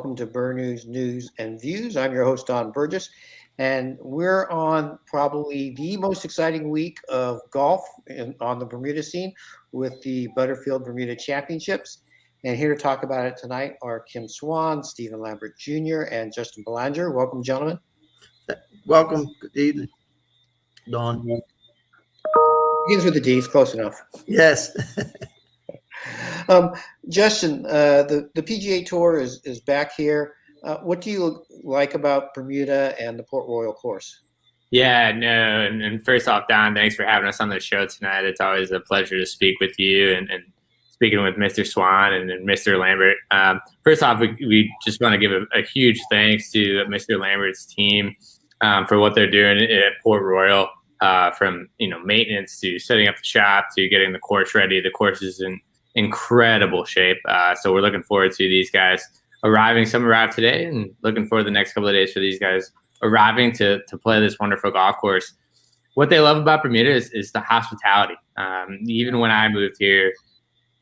welcome to News, News and Views. I'm your host, Don Burgess, and we're on probably the most exciting week of golf on the Bermuda scene with the Butterfield Bermuda Championships. And here to talk about it tonight are Kim Swan, Stephen Lambert Jr., and Justin Belanger. Welcome, gentlemen. Welcome. Good evening, Don. Begins with the D. It's close enough. Yes. Justin, the PGA Tour is back here. What do you like about Bermuda and the Port Royal course? Yeah, no, and first off, Don, thanks for having us on the show tonight. It's always a pleasure to speak with you and speaking with Mr. Swan and Mr. Lambert. First off, we just want to give a huge thanks to Mr. Lambert's team for what they're doing at Port Royal, from maintenance to setting up the shop to getting the course ready. The course is in incredible shape. So we're looking forward to these guys arriving. Some arrived today, and looking forward to the next couple of days for these guys arriving to play this wonderful golf course. What they love about Bermuda is the hospitality. Even when I moved here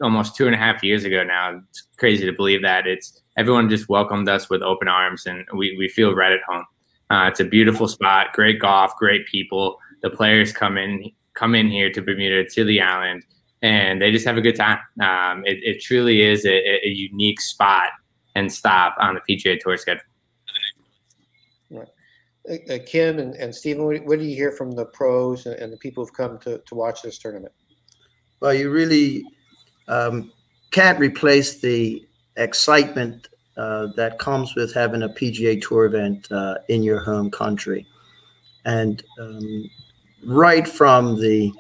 almost 2.5 years ago now, it's crazy to believe that everyone just welcomed us with open arms, and we feel right at home. It's a beautiful spot, great golf, great people. The players come in here to Bermuda, to the island, and they just have a good time. It truly is a unique spot and stop on the PGA Tour schedule. Right. Kim and Stephen, what do you hear from the pros and the people who've come to watch this tournament? Well, you really can't replace the excitement that comes with having a PGA Tour event in your home country. And right from the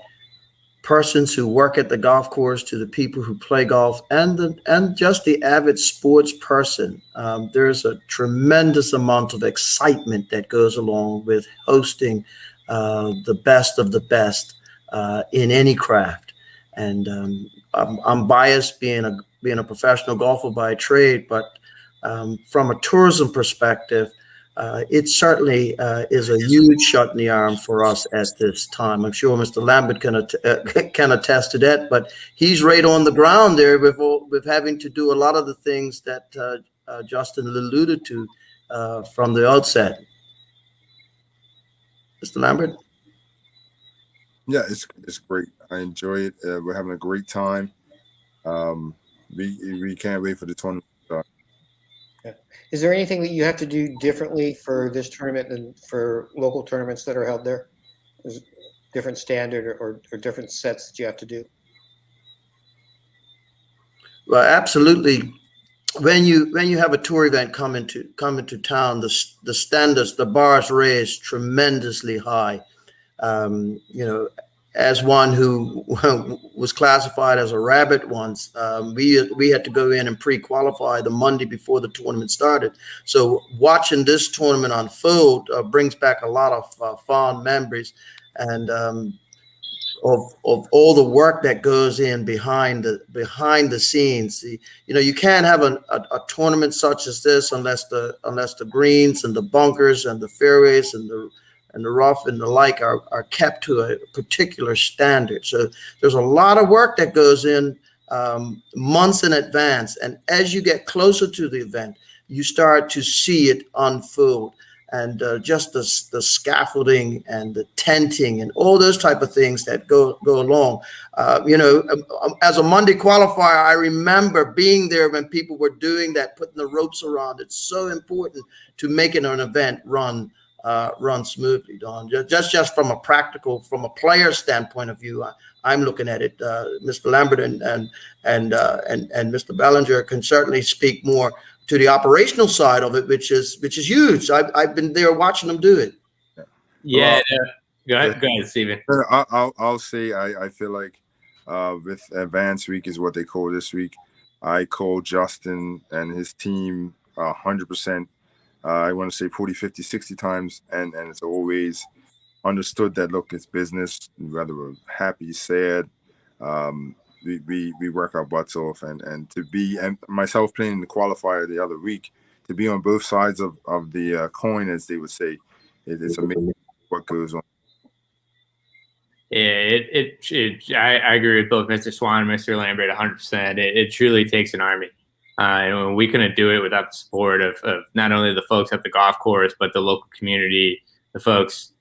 persons who work at the golf course to the people who play golf and just the avid sports person, there's a tremendous amount of excitement that goes along with hosting the best of the best in any craft. And I'm biased being a professional golfer by trade, but from a tourism perspective, it certainly is a huge shot in the arm for us at this time. I'm sure Mr. Lambert can attest to that, but he's right on the ground there with having to do a lot of the things that Justin alluded to from the outset. Mr. Lambert? Yeah, it's great. I enjoy it. We're having a great time. We can't wait for the tournament. Is there anything that you have to do differently for this tournament than for local tournaments that are held there? Is different standard or different sets that you have to do? Well, absolutely. When you have a tour event come into town, the standards, the bars raised tremendously high. As one who was classified as a rabbit once, we had to go in and pre-qualify the Monday before the tournament started. So watching this tournament unfold brings back a lot of fond memories and of all the work that goes in behind the scenes. You can't have a tournament such as this unless the greens and the bunkers and the fairways and the rough and the like are kept to a particular standard. So there's a lot of work that goes in months in advance. And as you get closer to the event, you start to see it unfold. And just the scaffolding and the tenting and all those type of things that go along. As a Monday qualifier, I remember being there when people were doing that, putting the ropes around. It's so important to making an event run smoothly, Don. Just from a player standpoint of view, I'm looking at it. Mr. Lambert and Mr. Belanger can certainly speak more to the operational side of it, which is huge. I've been there watching them do it. Yeah. Go ahead, Stephen. I'll say I feel like with Advanced Week is what they call this week. I call Justin and his team 100%. I want to say 40, 50, 60 times, and it's always understood that, look, it's business, whether we're happy, sad, we work our butts off, and to be, and myself playing the qualifier the other week, to be on both sides of the coin, as they would say, it's amazing what goes on. Yeah, I agree with both Mr. Swan and Mr. Lambert 100%. It truly takes an army. And we couldn't do it without the support of not only the folks at the golf course, but the local community, the folks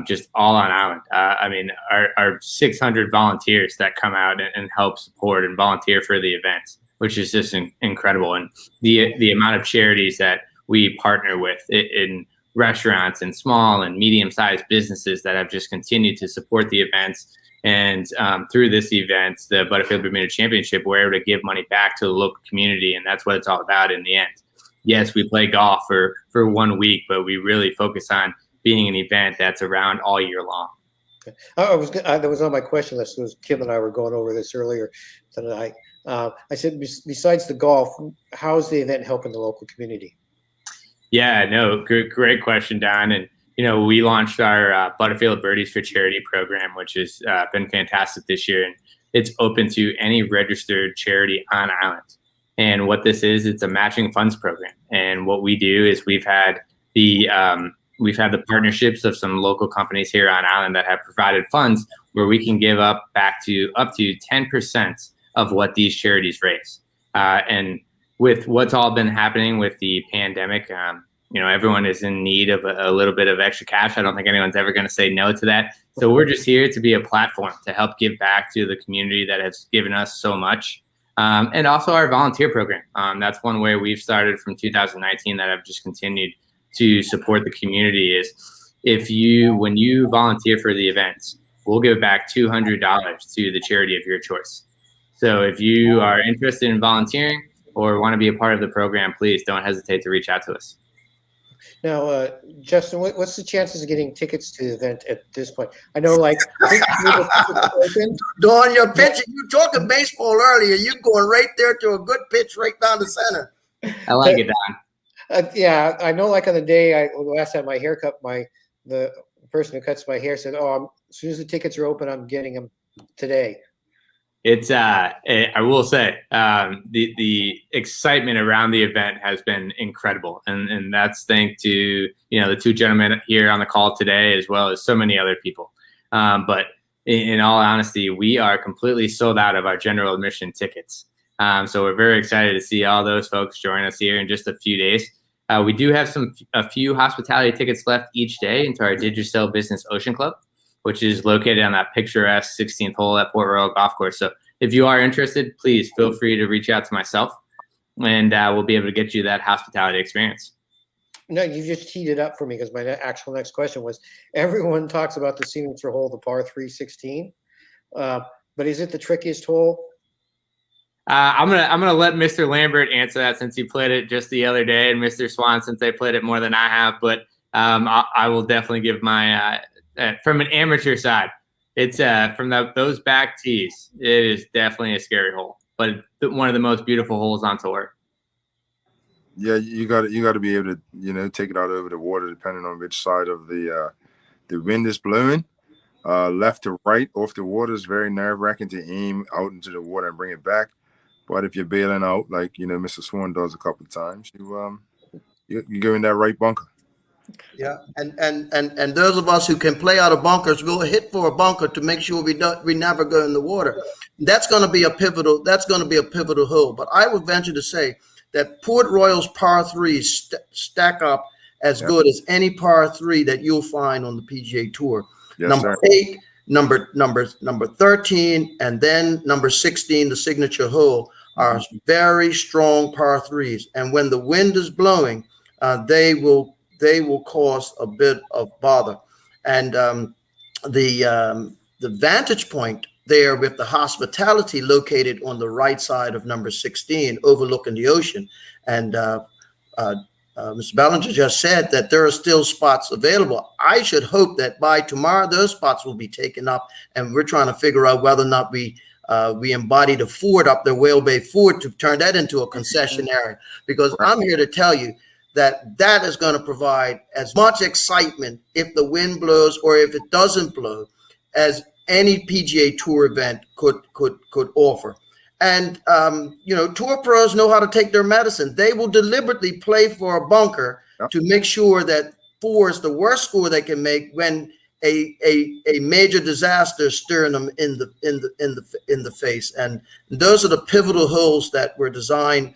just all on island. I mean, our 600 volunteers that come out and help support and volunteer for the events, which is just incredible. And the amount of charities that we partner with in restaurants and small and medium-sized businesses that have just continued to support the events. And through this event, the Butterfield Bermuda Championship, we're able to give money back to the local community, and that's what it's all about in the end. Yes, we play golf for 1 week, but we really focus on being an event that's around all year long. That was on my question list. It was Kim and I were going over this earlier tonight. I said, besides the golf, how's the event helping the local community? Yeah, no, great question, Don. And we launched our Butterfield Birdies for Charity program, which has been fantastic this year. And it's open to any registered charity on island. And what this is, it's a matching funds program. And what we do is we've had the partnerships of some local companies here on island that have provided funds where we can give up to 10% of what these charities raise. And with what's all been happening with the pandemic, everyone is in need of a little bit of extra cash. I don't think anyone's ever going to say no to that. So we're just here to be a platform to help give back to the community that has given us so much. And also our volunteer program. That's one way we've started from 2019 that I've just continued to support the community is when you volunteer for the events, we'll give back $200 to the charity of your choice. So if you are interested in volunteering or want to be a part of the program, please don't hesitate to reach out to us. Now, Justin, what's the chances of getting tickets to the event at this point? I know, Don, you're pitching. You talking baseball earlier. You going right there to a good pitch right down the center. I like it, Don. Yeah, I know. Like on the day last time my haircut, the person who cuts my hair said, "Oh, as soon as the tickets are open, I'm getting them today." It's I will say the excitement around the event has been incredible, and that's thanks to the two gentlemen here on the call today, as well as so many other people. But in all honesty, we are completely sold out of our general admission tickets. So we're very excited to see all those folks join us here in just a few days. We do have a few hospitality tickets left each day into our Digicel Business Ocean Club, which is located on that picturesque 16th hole at Port Royal Golf Course. So if you are interested, please feel free to reach out to myself, and we'll be able to get you that hospitality experience. No, you just teed it up for me because my actual next question was: everyone talks about the signature hole, the par 3 16, but is it the trickiest hole? I'm gonna let Mr. Lambert answer that since he played it just the other day, and Mr. Swan since they played it more than I have. But I will definitely give my from an amateur side. It's from those back tees. It is definitely a scary hole, but one of the most beautiful holes on tour. Yeah, you got to be able to take it out over the water, depending on which side of the wind is blowing. Left to right off the water is very nerve-wracking to aim out into the water and bring it back. But if you're bailing out, like Mr. Swan does a couple of times, you go in that right bunker. Yeah, and those of us who can play out of bunkers will hit for a bunker to make sure we never go in the water. That's going to be a pivotal. That's going to be a pivotal hole. But I would venture to say that Port Royal's par 3s stack up as good as any par 3 that you'll find on the PGA Tour. Yes, number sir. 8, number 13, and then number 16, the signature hole, are very strong par 3s. And when the wind is blowing, they will cause a bit of bother. And the vantage point there with the hospitality located on the right side of number 16, overlooking the ocean. And Mr. Belanger just said that there are still spots available. I should hope that by tomorrow, those spots will be taken up. And we're trying to figure out whether or not we embody the Ford up there, Whale Bay Ford, to turn that into a concession area. Because I'm here to tell you that is going to provide as much excitement if the wind blows or if it doesn't blow as any PGA Tour event could offer. And tour pros know how to take their medicine. They will deliberately play for a bunker to make sure that 4 is the worst score they can make when a major disaster is staring them in the face. And those are the pivotal holes that were designed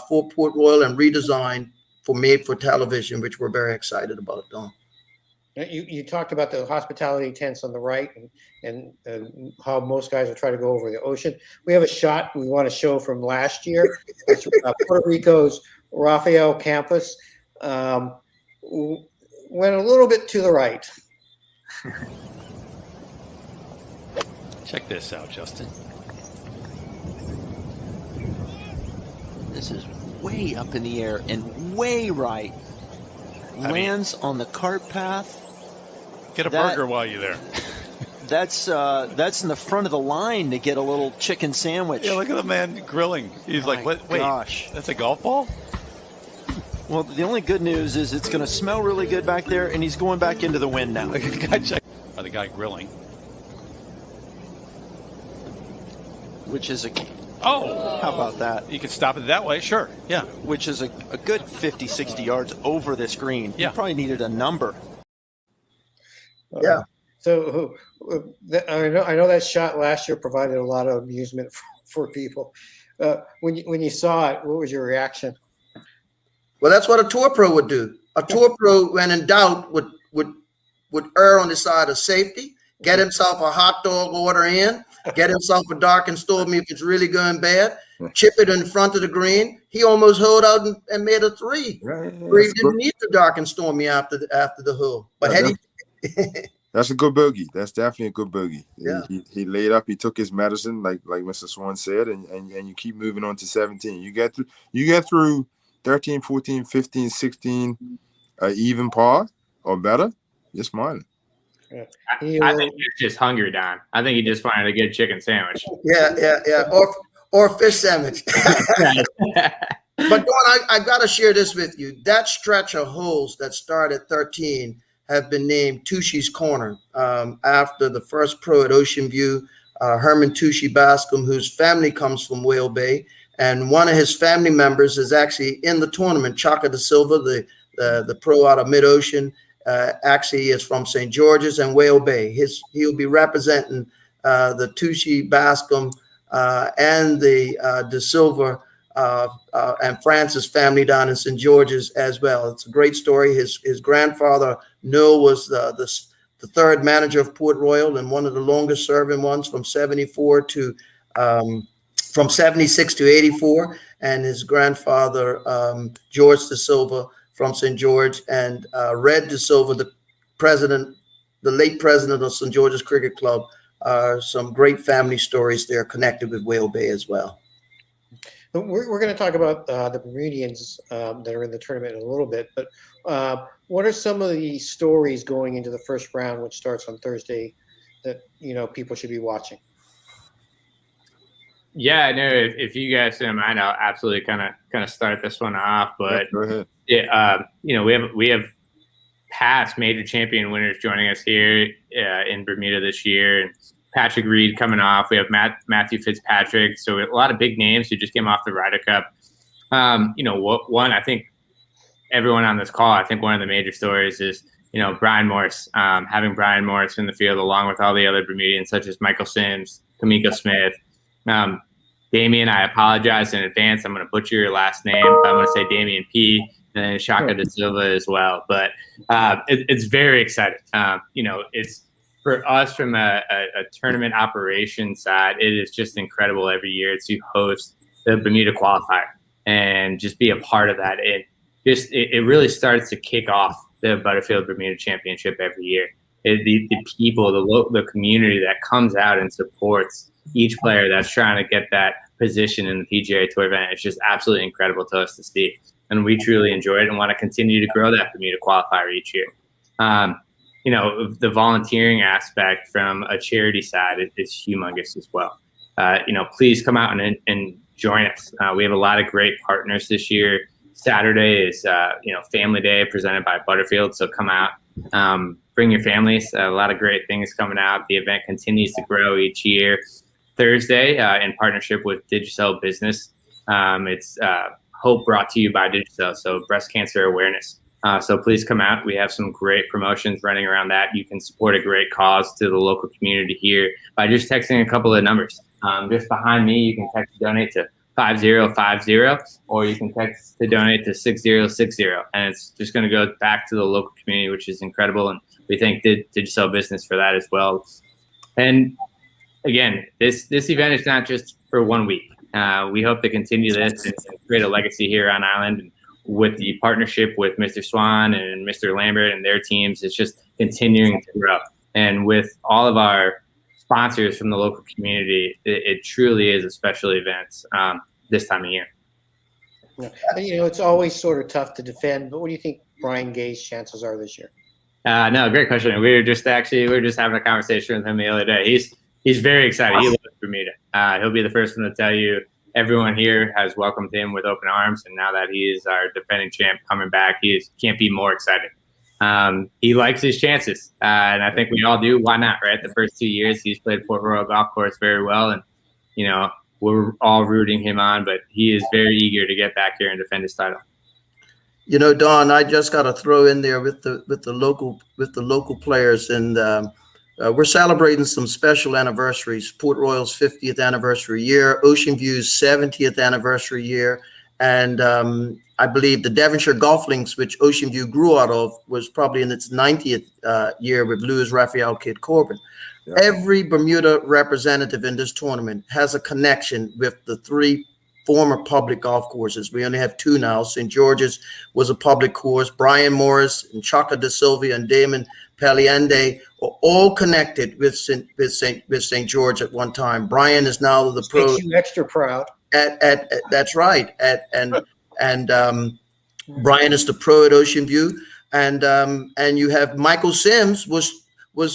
for Port Royal and redesigned for made for television, which we're very excited about, Don. You talked about the hospitality tents on the right and how most guys will try to go over the ocean. We have a shot we want to show from last year. It's Puerto Rico's Rafael Campos. Went a little bit to the right. Check this out, Justin. This is way up in the air and way right. Lands on the cart path. Get a burger while you're there. That's in the front of the line to get a little chicken sandwich. Yeah, look at the man grilling. He's like, "What? Wait, gosh. That's a golf ball?" Well, the only good news is it's going to smell really good back there, and he's going back into the wind now. Look at the guy check. The guy grilling. Which is Oh! How about that? You can stop it that way, sure. Yeah. Which is a good 50, 60 yards over this green. Yeah. You probably needed a number. Yeah. So I know that shot last year provided a lot of amusement for people. When you saw it, what was your reaction? Well, that's what a tour pro would do. A tour pro, when in doubt, would err on the side of safety, get himself a hot dog order in, get himself a darkened storm if it's really going bad, chip it in front of the green. He almost holed out and made a three. Right. Where he didn't need to darken stormy after the hole. But had he That's a good bogey. That's definitely a good bogey. Yeah. He laid up. He took his medicine, like Mr. Swan said, and you keep moving on to 17. You get through 13, 14, 15, 16, even par or better. You're smiling. I think he was just hungry, Don. I think he just wanted a good chicken sandwich. Yeah. Or a fish sandwich. But Dawn, I got to share this with you. That stretch of holes that start at 13 have been named Tushy's Corner after the first pro at Ocean View, Herman Tushy Bascom, whose family comes from Whale Bay. And one of his family members is actually in the tournament, Chaka da Silva, the pro out of Mid-Ocean. Actually is from St. George's and Whale Bay. He'll be representing the Tushy Bascom and the Da Silva and Francis family down in St. George's as well. It's a great story. His grandfather, Noel, was the third manager of Port Royal and one of the longest serving ones from 74 to from 76 to 84. And his grandfather, George Da Silva, from St. George, and Red Da Silva, the late president of St. George's Cricket Club. Some great family stories there connected with Whale Bay as well. We're going to talk about the Bermudians that are in the tournament in a little bit, but what are some of the stories going into the first round, which starts on Thursday, that people should be watching? Yeah, no. If you guys don't mind, I'll absolutely kind of start this one off. But Go ahead. Yeah, we have past major champion winners joining us here in Bermuda this year. And Patrick Reed coming off. We have Matthew Fitzpatrick. So a lot of big names who just came off the Ryder Cup. One, I think everyone on this call, I think one of the major stories is, Brian Morris, having Brian Morris in the field along with all the other Bermudians such as Michael Sims, Kamiko Smith. Damien, I apologize in advance. I'm going to butcher your last name. I'm going to say Damien P. and then Shaka da Silva as well. But it's very exciting. It's for us from a tournament operation side, it is just incredible every year to host the Bermuda qualifier and just be a part of that. It really starts to kick off the Butterfield Bermuda Championship every year. The people, the community that comes out and supports each player that's trying to get that position in the PGA Tour event, it's just absolutely incredible to us to see. And we truly enjoy it and want to continue to grow that Bermuda qualifier each year. The volunteering aspect from a charity side is humongous as well. Please come out and join us. We have a lot of great partners this year. Saturday is, Family Day presented by Butterfield. So come out, bring your families. A lot of great things coming out. The event continues to grow each year. Thursday, in partnership with Digicel Business, it's Hope brought to you by Digicel, so breast cancer awareness. So please come out. We have some great promotions running around that. You can support a great cause to the local community here by just texting a couple of numbers. Just behind me, you can text donate to 5050, or you can text to donate to 6060, and it's just going to go back to the local community, which is incredible. And we thank Digital Business for that as well. And again, this event is not just for 1 week. We hope to continue this and create a legacy here on island. And with the partnership with Mr. Swan and Mr. Lambert and their teams, it's just continuing to grow. And with all of our sponsors from the local community, it truly is a special event this time of year. Yeah. And, it's always sort of tough to defend, but what do you think Brian Gay's chances are this year? No, great question. We were just having a conversation with him the other day. He's very excited. He loves Bermuda. He'll be the first one to tell you everyone here has welcomed him with open arms, and now that he is our defending champ coming back, he can't be more excited. He likes his chances, and I think we all do. Why not, right? The first 2 years, he's played Port Royal Golf Course very well, and we're all rooting him on. But he is very eager to get back here and defend his title. Don, I just got to throw in there with the local players, and we're celebrating some special anniversaries. Port Royal's 50th anniversary year, Ocean View's 70th anniversary year, and I believe the Devonshire Golf Links, which Ocean View grew out of, was probably in its 90th year with Louis Raphael Kidd Corbin. Yeah. Every Bermuda representative in this tournament has a connection with the 3 former public golf courses. We only have 2 now. St. George's was a public course. Brian Morris and Chaka De Silva and Damien Palliande are all connected with St. George at one time. Brian is now the pro. Makes you extra proud. That's right. And Brian is the pro at Ocean View, and you have Michael Sims was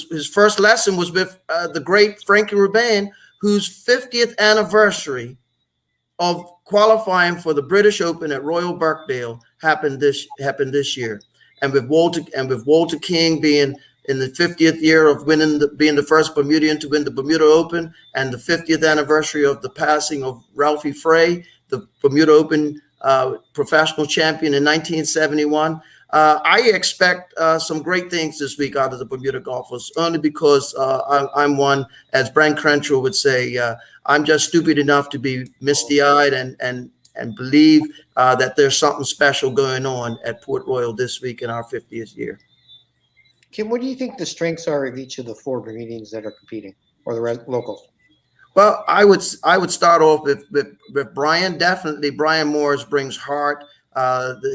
his first lesson was with the great Frankie Ruben, whose 50th anniversary of qualifying for the British Open at Royal Birkdale happened this year, and with Walter King being in the 50th year of being the first Bermudian to win the Bermuda Open, and the 50th anniversary of the passing of Ralphie Frey, the Bermuda Open professional champion in 1971. I expect some great things this week out of the Bermuda golfers, only because I'm one, as Brent Crenshaw would say, I'm just stupid enough to be misty-eyed and believe that there's something special going on at Port Royal this week in our 50th year. Kim, what do you think the strengths are of each of the 4 Bermudians that are competing, or the locals? Well, I would start off with Brian. Definitely, Brian Morris brings heart.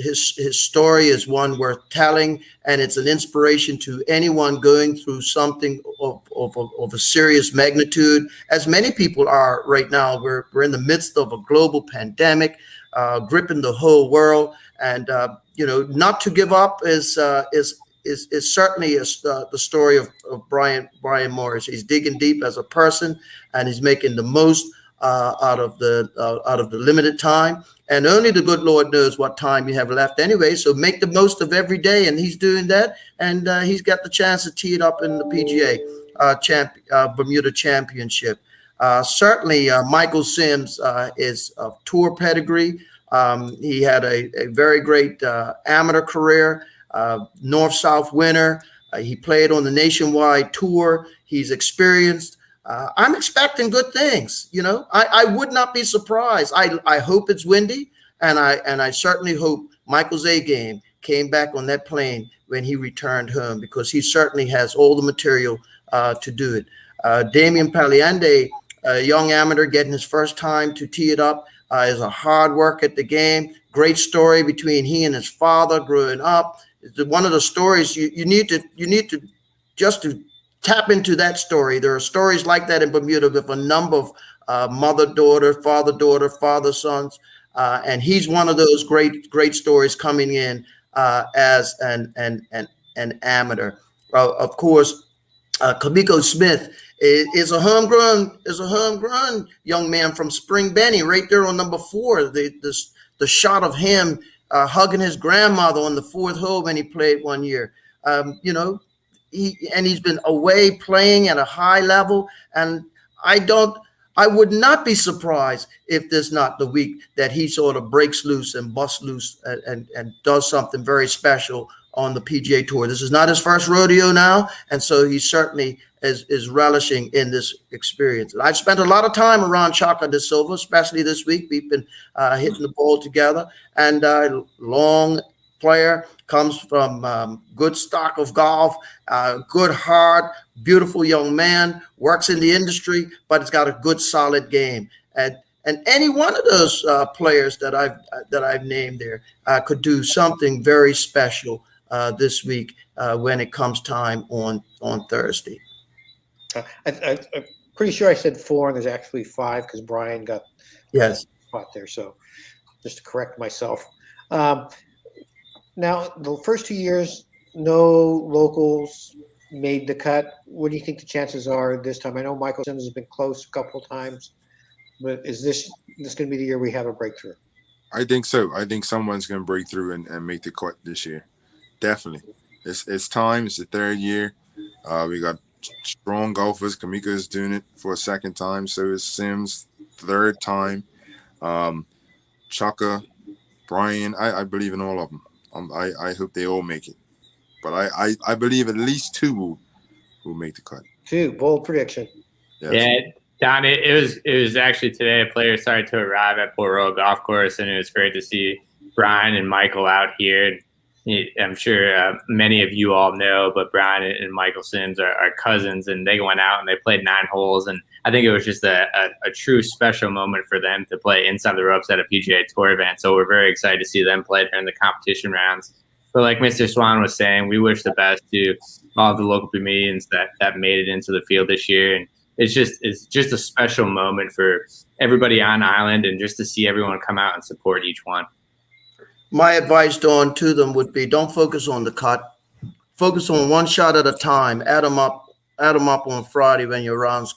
His story is one worth telling, and it's an inspiration to anyone going through something of a serious magnitude, as many people are right now. We're in the midst of a global pandemic, gripping the whole world, and not to give up is certainly the story of Brian Morris. He's digging deep as a person, and he's making the most out of the limited time. And only the good Lord knows what time you have left anyway. So make the most of every day, and he's doing that. And he's got the chance to tee it up in the PGA Bermuda Championship. Certainly, Michael Sims is of tour pedigree. He had a very great amateur career. North-South winner. He played on the nationwide tour. He's experienced. I'm expecting good things. I would not be surprised. I hope it's windy, and I certainly hope Michael's A game came back on that plane when he returned home, because he certainly has all the material to do it. Damien Palliande, a young amateur getting his first time to tee it up, is a hard work at the game. Great story between he and his father growing up. It's one of the stories you need to just to tap into that story. There are stories like that in Bermuda with a number of mother-daughter, father-daughter, father-sons, and he's one of those great stories coming in as an amateur. Of course, Kamiko Smith is a homegrown young man from Spring Benny, right there on number 4. The shot of him hugging his grandmother on the 4th hole when he played one year. He's been away playing at a high level, and I would not be surprised if this not the week that he sort of breaks loose and busts loose and does something very special on the PGA Tour. This is not his first rodeo now, and so he certainly is relishing in this experience. And I've spent a lot of time around Chaka de Silva, especially this week. We've been hitting the ball together, and long player, comes from good stock of golf, good heart, beautiful young man, works in the industry, but has got a good solid game. And any one of those players that I've named there could do something very special this week when it comes time on Thursday. I'm pretty sure I said 4, and there's actually 5 because Brian got Yes. spot there. So just to correct myself. Now, the first 2 years, no locals made the cut. What do you think the chances are this time? I know Michael Sims has been close a couple of times, but is this going to be the year we have a breakthrough? I think so. I think someone's going to break through and make the cut this year. Definitely. It's time. It's the 3rd year. We got strong golfers. Kamika is doing it for a 2nd time. So is Sims, 3rd time. Chaka, Brian. I believe in all of them. I hope they all make it. But I believe at least 2 will make the cut. 2, bold prediction. Yes. Yeah, Don, it was actually today a player started to arrive at Port Royal Golf Course, and it was great to see Brian and Michael out here. I'm sure many of you all know, but Brian and Michael Sims are cousins, and they went out and they played 9 holes. And I think it was just a true special moment for them to play inside the ropes at a PGA Tour event. So we're very excited to see them play during the competition rounds. But like Mr. Swan was saying, we wish the best to all of the local Bermudians that made it into the field this year. And it's just a special moment for everybody on island, and just to see everyone come out and support each one. My advice, Dawn, to them would be don't focus on the cut. Focus on one shot at a time. Add them up on Friday when your rounds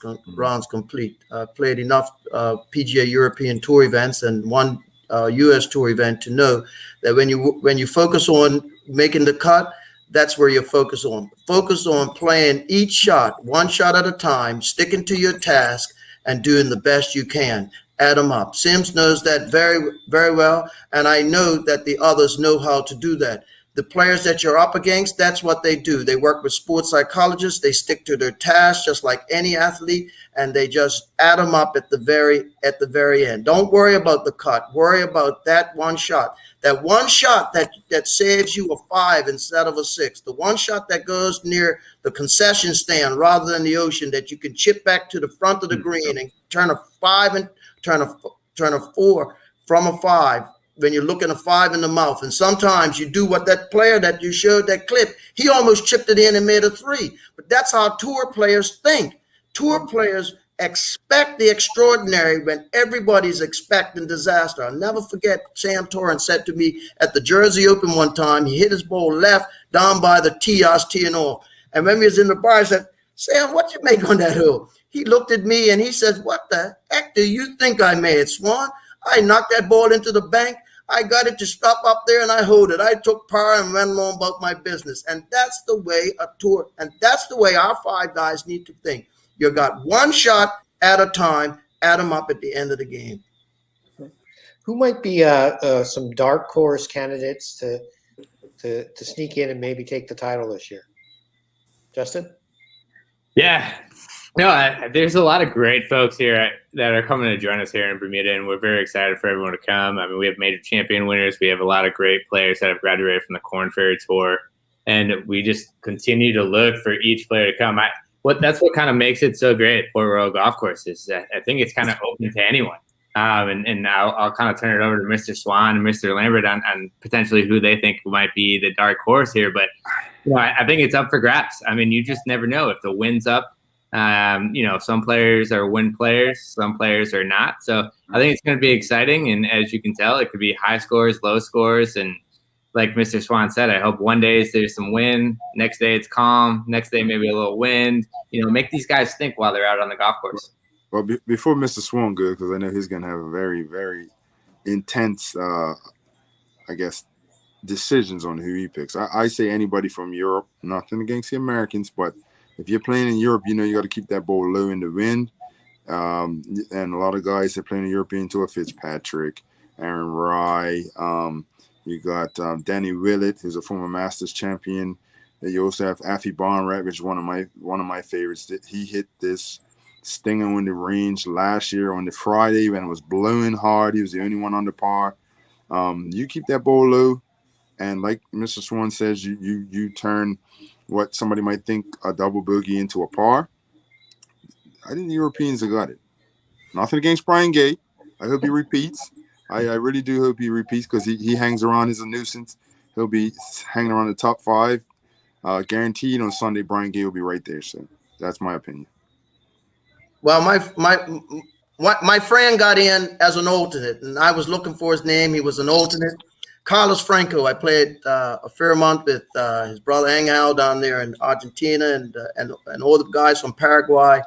complete. Played enough PGA European Tour events and one U.S. Tour event to know that when you focus on making the cut, that's where you focus on. Focus on playing each shot, one shot at a time, sticking to your task, and doing the best you can. Add them up. Sims knows that very, very well, and I know that the others know how to do that. The players that you're up against, that's what they do. They work with sports psychologists. They stick to their task just like any athlete, and they just add them up at the very end. Don't worry about the cut. Worry about that one shot. That one shot that saves you a 5 instead of a 6. The one shot that goes near the concession stand rather than the ocean, that you can chip back to the front of the green and turn a 5 and turn a 4 from a 5. When you're looking a 5 in the mouth. And sometimes you do what that player that you showed that clip, he almost chipped it in and made a 3. But that's how tour players think. Tour players expect the extraordinary when everybody's expecting disaster. I'll never forget Sam Torrance said to me at the Jersey Open one time, he hit his ball left down by the tee, I was teeing off. And when we was in the bar, I said, Sam, what you make on that hole? He looked at me and he says, what the heck do you think I made, Swan? I knocked that ball into the bank. I got it to stop up there and I hold it. I took par and went along about my business. And that's the way a tour, and that's the way our 5 guys need to think. You got one shot at a time, add them up at the end of the game. Who might be some dark horse candidates to sneak in and maybe take the title this year? Justin? Yeah. No, there's a lot of great folks here that are coming to join us here in Bermuda, and we're very excited for everyone to come. I mean, we have major champion winners. We have a lot of great players that have graduated from the Korn Ferry Tour, and we just continue to look for each player to come. That's what kind of makes it so great at Port Royal Golf Course is I think it's kind of open to anyone. And I'll kind of turn it over to Mr. Swan and Mr. Lambert on potentially who they think might be the dark horse here. But I think it's up for grabs. I mean, you just never know if the wind's up. Some players are win players, some players are not. So I think it's going to be exciting. And as you can tell, it could be high scores, low scores. And like Mr. Swan said, I hope one day there's some wind, next day it's calm, next day maybe a little wind. Make these guys think while they're out on the golf course. Well, before Mr. Swan goes, because I know he's going to have a very, very intense, decisions on who he picks. I say anybody from Europe, nothing against the Americans, but if you're playing in Europe, you got to keep that ball low in the wind. And a lot of guys that play in the European Tour, Fitzpatrick, Aaron Rye, You got Danny Willett, who's a former Masters champion. And you also have Affie Barnrat, which is one of my favorites. He hit this stinger on the range last year on the Friday when it was blowing hard. He was the only one under par. You keep that ball low, and like Mr. Swan says, you turn what somebody might think a double bogey into a par. I think the Europeans have got it. Nothing against Brian Gay. I hope he repeats. I really do hope he repeats because he hangs around as a nuisance. He'll be hanging around the top 5. Guaranteed on Sunday, Brian Gay will be right there. So that's my opinion. Well, my friend got in as an alternate, and I was looking for his name. He was an alternate. Carlos Franco. I played a fair amount with his brother Angel down there in Argentina, and all the guys from Paraguay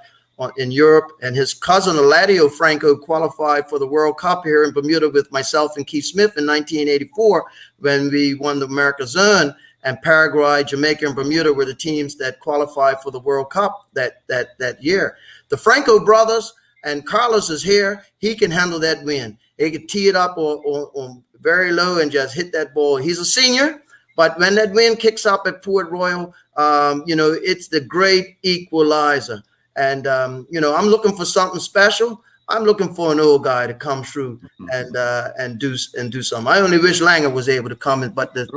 in Europe. And his cousin Eladio Franco qualified for the World Cup here in Bermuda with myself and Keith Smith in 1984 when we won the America's Zone. And Paraguay, Jamaica, and Bermuda were the teams that qualified for the World Cup that year. The Franco brothers, and Carlos is here. He can handle that wind. He can tee it up on very low and just hit that ball. He's a senior, but when that wind kicks up at Port Royal, it's the great equalizer. And I'm looking for something special. I'm looking for an old guy to come through and do something. I only wish Langer was able to come in, but the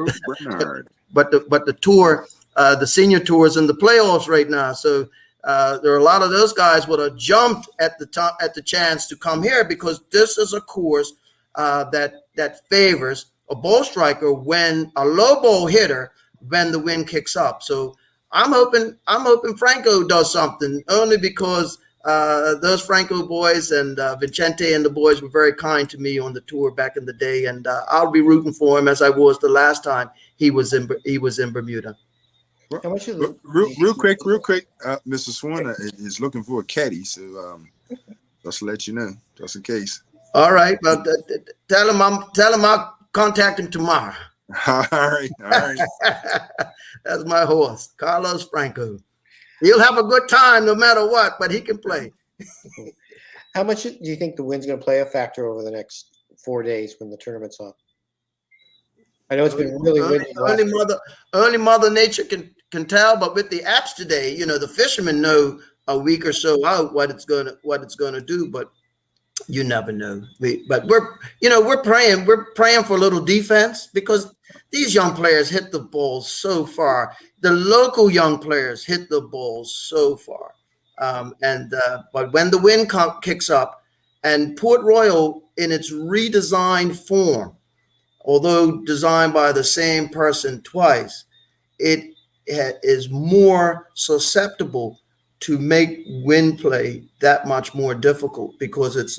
tour, the senior tour is in the playoffs right now. So there are a lot of those guys would have jumped at the chance to come here because this is a course that favors a ball striker when a low ball hitter when the wind kicks up. So I'm hoping Franco does something only because those Franco boys and Vicente and the boys were very kind to me on the tour back in the day, and I'll be rooting for him as I was the last time he was in Bermuda. Real quick, Mr. Swan is looking for a caddy, so just to let you know, just in case. All right, but tell him I'll contact him tomorrow. All right. That's my horse, Carlos Franco. He'll have a good time no matter what, but he can play. How much do you think the wind's going to play a factor over the next 4 days when the tournament's on? I know it's been really windy. Only Mother Nature can tell, but with the apps today, the fishermen know a week or so out what it's going to do, but you never know. But we're praying for a little defense because these young players hit the ball so far. The local young players hit the ball so far. But when the wind kicks up, and Port Royal in its redesigned form, although designed by the same person twice, it is more susceptible to make wind play that much more difficult because it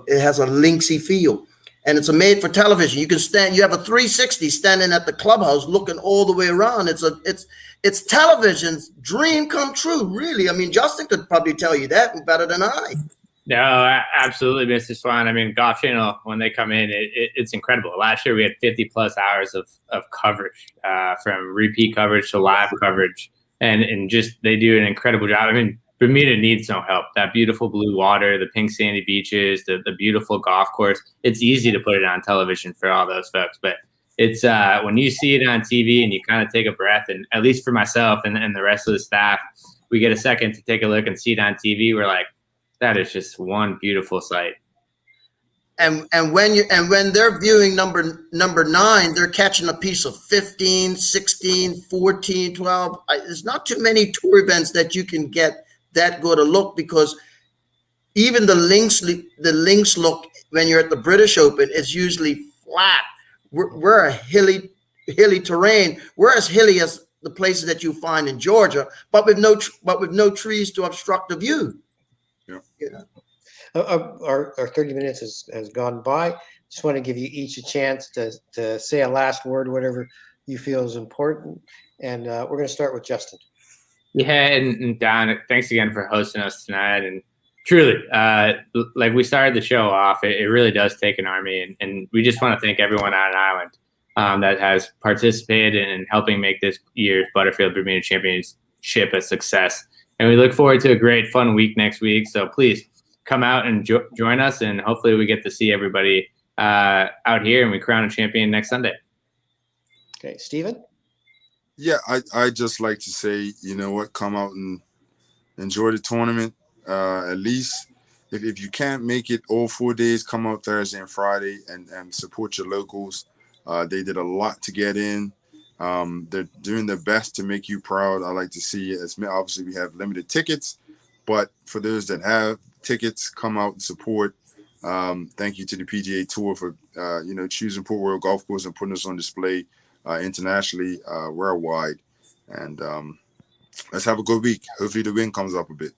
has a linksy feel, and it's made for television. You have a 360 standing at the clubhouse looking all the way around. It's television's dream come true, really. I mean, Justin could probably tell you that better than I. No, absolutely, Mr. Swan. I mean, Golf Channel, when they come in, it's incredible. Last year we had 50 plus hours of coverage, from repeat coverage to live coverage. And just they do an incredible job. I mean, Bermuda needs no help. That beautiful blue water, the pink sandy beaches, the beautiful golf course. It's easy to put it on television for all those folks. But it's when you see it on TV and you kind of take a breath, and at least for myself and the rest of the staff, we get a second to take a look and see it on TV. We're like, that is just one beautiful sight. And when they're viewing number 9, they're catching a piece of 15, 16, 14, 12. There's not too many tour events that you can get that good a look because even the links look when you're at the British Open is usually flat. We're a hilly terrain. We're as hilly as the places that you find in Georgia, but with no trees to obstruct the view. Yeah. Our 30 minutes has gone by. Just want to give you each a chance to say a last word, whatever you feel is important. And we're going to start with Justin. Yeah, and Don, thanks again for hosting us tonight. And truly, like we started the show off, it really does take an army. And we just want to thank everyone on an island that has participated in helping make this year's Butterfield Bermuda Championship a success. And we look forward to a great, fun week next week. So please come out and join us, and hopefully we get to see everybody out here, and we crown a champion next Sunday. Okay, Stephen? Yeah, I just like to say, you know what, come out and enjoy the tournament. At least if you can't make it all 4 days, come out Thursday and Friday and support your locals. They did a lot to get in. They're doing their best to make you proud. I like to see it. Obviously, we have limited tickets, but for those that have tickets, come out and support. Thank you to the PGA Tour for choosing Port Royal Golf Course and putting us on display internationally, worldwide. And let's have a good week. Hopefully the wind comes up a bit.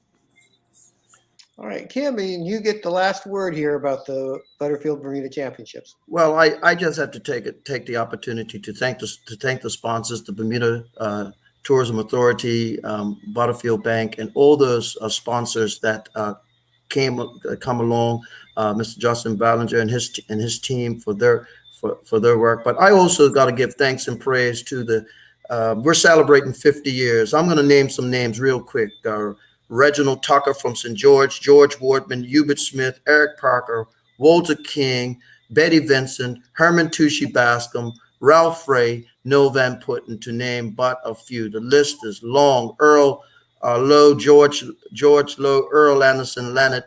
All right, Kim, and you get the last word here about the Butterfield Bermuda Championships. Well, I just have to take the opportunity to thank the sponsors, the Bermuda Tourism Authority, Butterfield Bank, and all those sponsors that come along, Mr. Justin Belanger and his team for their work. But I also got to give thanks and praise to we're celebrating 50 years. I'm going to name some names real quick. Reginald Tucker from St. George, George Wardman, Hubert Smith, Eric Parker, Walter King, Betty Vincent, Herman Tushy Bascom, Ralph Frey, Noel Van Putten, to name but a few. The list is long. Earl Lowe, George Lowe, Earl Anderson, Leonard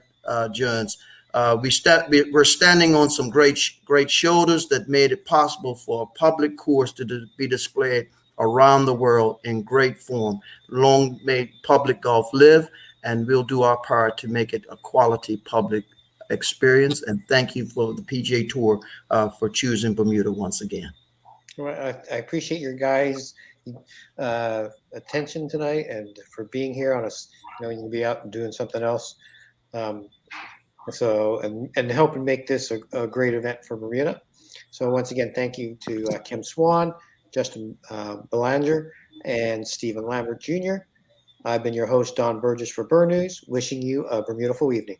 Jones. We're standing on some great shoulders that made it possible for a public course to be displayed around the world in great form. Long may public golf live, and we'll do our part to make it a quality public experience. And thank you for the PGA Tour for choosing Bermuda once again. Well, I appreciate your guys' attention tonight and for being here on us. You can be out and doing something else. And helping make this a great event for Bermuda. So once again, thank you to Kim Swan, Justin Belanger, and Stephen Lambert Jr. I've been your host, Don Burgess, for Burr News, wishing you a Bermudaful evening.